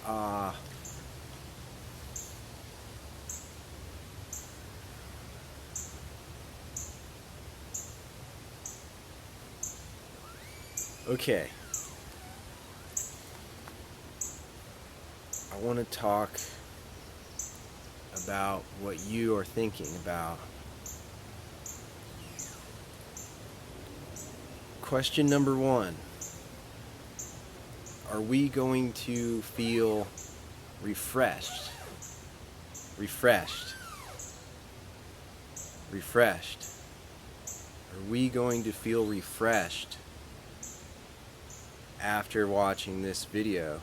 Uh, okay. I want to talk about what you are thinking about. Question number 1. Are we going to feel refreshed? Refreshed. Refreshed. Are we going to feel refreshed after watching this video?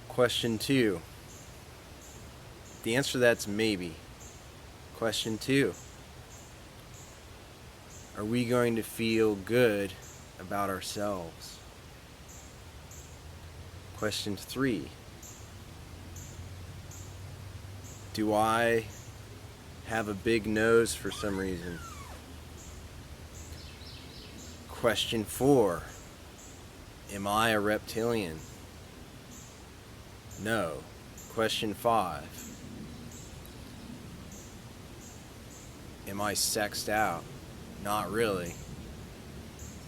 Question 2. The answer to that's maybe. Question 2. Are we going to feel good about ourselves? Question 3. Do I have a big nose for some reason? Question 4. Am I a reptilian? No. Question 5. Am I sexed out? Not really.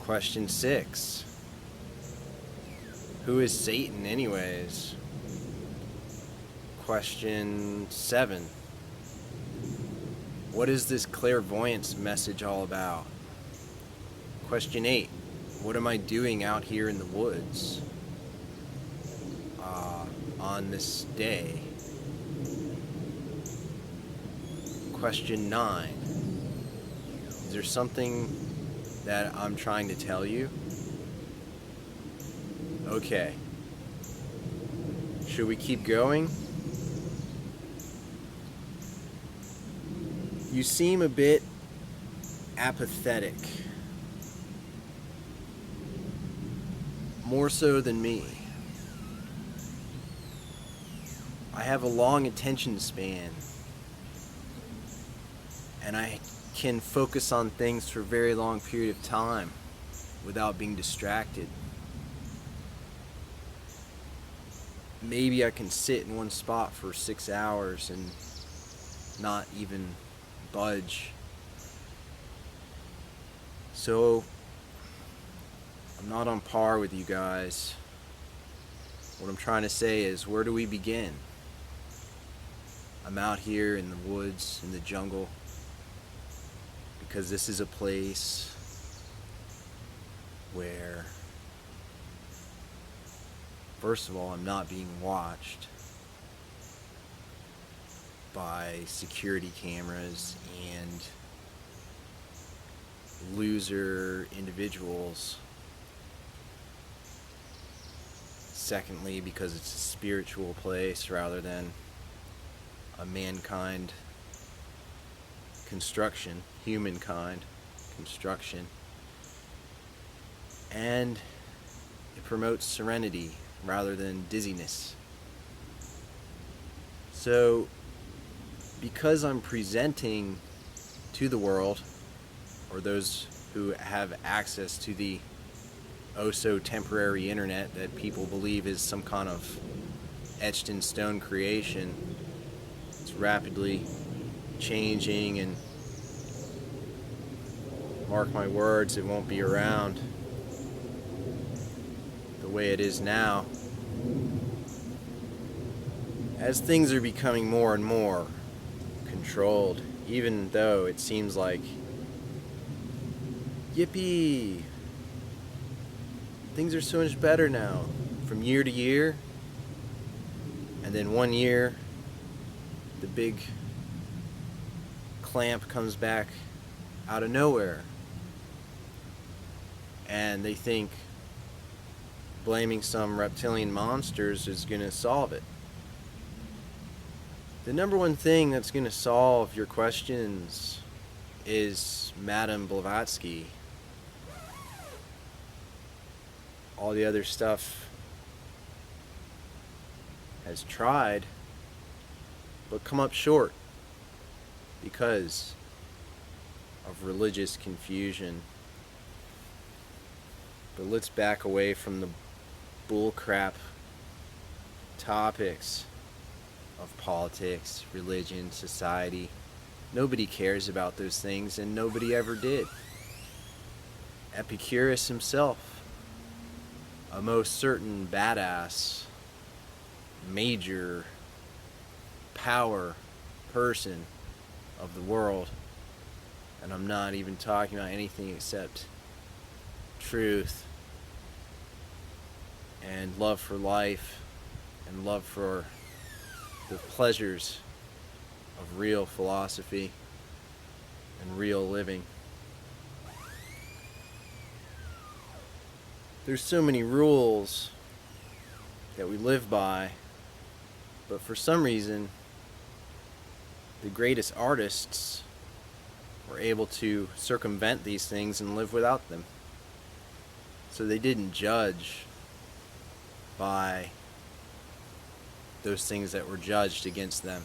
Question 6. Who is Satan anyways? Question 7. What is this clairvoyance message all about? Question 8. What am I doing out here in the woods on this day? Question 9. Is there something that I'm trying to tell you? Okay. Should we keep going? You seem a bit apathetic. More so than me. I have a long attention span. And I can focus on things for a very long period of time without being distracted. Maybe I can sit in one spot for 6 hours and not even budge. So I'm not on par with you guys. What I'm trying to say is, where do we begin? I'm out here in the woods, in the jungle, because this is a place where, first of all, I'm not being watched by security cameras and loser individuals. Secondly, because it's a spiritual place rather than a mankind construction, humankind construction. And it promotes serenity rather than dizziness. So, because I'm presenting to the world, or those who have access to the oh-so-temporary internet that people believe is some kind of etched-in-stone creation, it's rapidly changing, and mark my words, it won't be around the way it is now. As things are becoming more and more controlled, even though it seems like, yippee, things are so much better now from year to year, and then one year the big clamp comes back out of nowhere, and they think blaming some reptilian monsters is going to solve it. The number one thing that's going to solve your questions is Madame Blavatsky. All the other stuff has tried, but come up short because of religious confusion. But let's back away from the bullcrap topics of politics, religion, society. Nobody cares about those things, and nobody ever did. Epicurus himself, a most certain badass, major power person of the world, and I'm not even talking about anything except truth and love for life and love for the pleasures of real philosophy and real living. There's so many rules that we live by, but for some reason the greatest artists were able to circumvent these things and live without them. So they didn't judge by those things that were judged against them.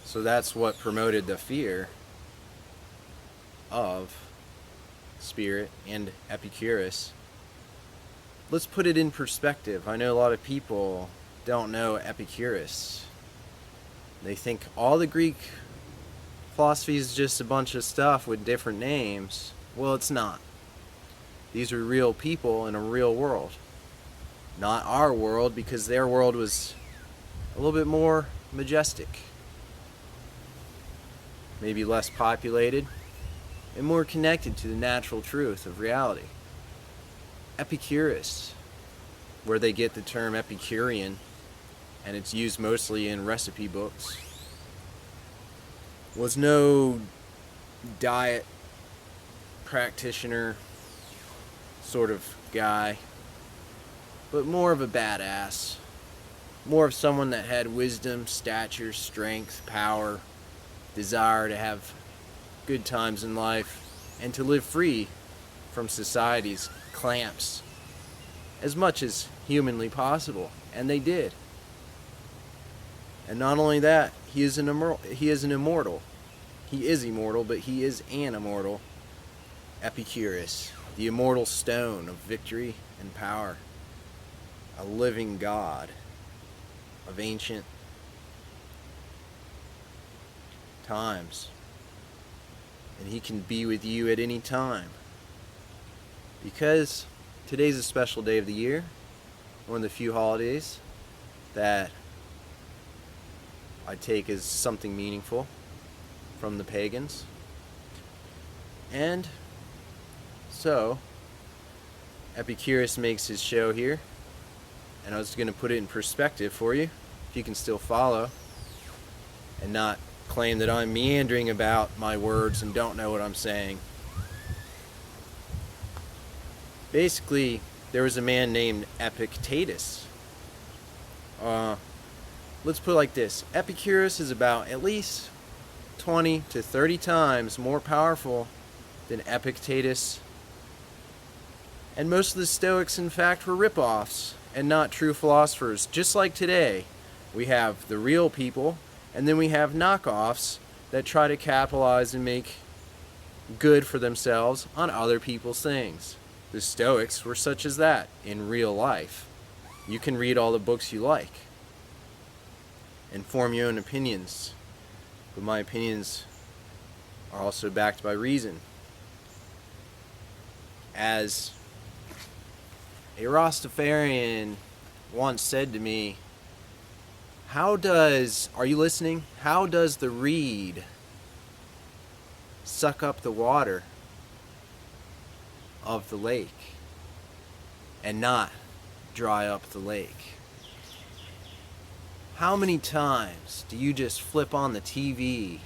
So that's what promoted the fear of spirit and Epicurus. Let's put it in perspective. I know a lot of people don't know Epicurus. They think all the Greek philosophy is just a bunch of stuff with different names. Well, it's not. These are real people in a real world. Not our world, because their world was a little bit more majestic. Maybe less populated and more connected to the natural truth of reality. Epicurus, where they get the term Epicurean, and it's used mostly in recipe books, was no diet practitioner sort of guy, but more of a badass, more of someone that had wisdom, stature, strength, power, desire to have good times in life, and to live free from society's clamps as much as humanly possible. And they did. And not only that, he is an immortal. He is immortal, but he is an immortal. Epicurus, the immortal stone of victory and power, a living god of ancient times. And he can be with you at any time. Because today's a special day of the year, one of the few holidays that I take as something meaningful from the pagans. And so Epicurus makes his show here, and I was going to put it in perspective for you, if you can still follow and not claim that I'm meandering about my words and don't know what I'm saying. Basically, there was a man named Epictetus. Let's put it like this. Epicurus is about at least 20 to 30 times more powerful than Epictetus. And most of the Stoics, in fact, were rip-offs and not true philosophers. Just like today, we have the real people, and then we have knockoffs that try to capitalize and make good for themselves on other people's things. The Stoics were such as that in real life. You can read all the books you like and form your own opinions, but my opinions are also backed by reason. As a Rastafarian once said to me, are you listening? How does the reed suck up the water of the lake and not dry up the lake? How many times do you just flip on the TV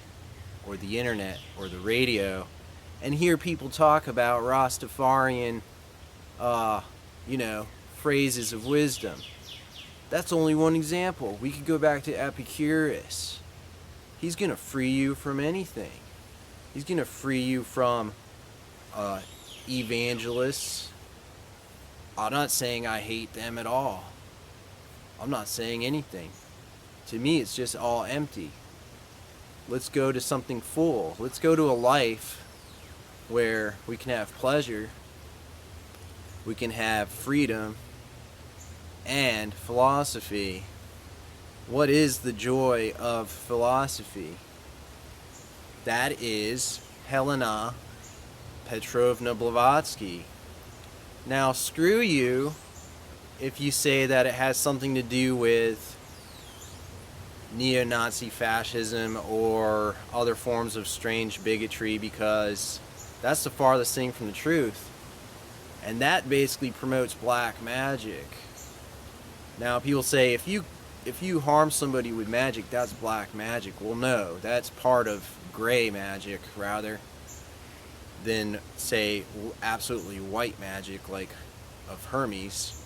or the internet or the radio and hear people talk about Rastafarian, phrases of wisdom? That's only one example. We could go back to Epicurus. He's going to free you from anything. He's going to free you from evangelists. I'm not saying I hate them at all. I'm not saying anything. To me, it's just all empty. Let's go to something full. Let's go to a life where we can have pleasure, we can have freedom, and philosophy. What is the joy of philosophy? That is Helena Petrovna Blavatsky. Now, screw you if you say that it has something to do with neo-Nazi fascism or other forms of strange bigotry, because that's the farthest thing from the truth. And that basically promotes black magic. Now, people say, if you harm somebody with magic, that's black magic. Well, no, that's part of gray magic, rather than, say, absolutely white magic, like of Hermes.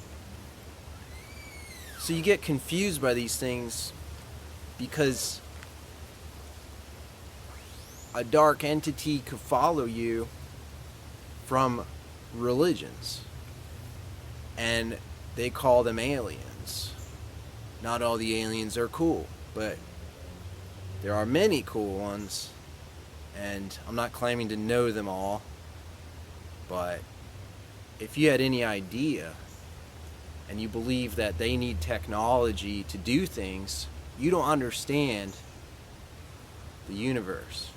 So you get confused by these things because a dark entity could follow you from religions, and they call them aliens. Not all the aliens are cool, but there are many cool ones, and I'm not claiming to know them all, but if you had any idea and you believe that they need technology to do things, you don't understand the universe.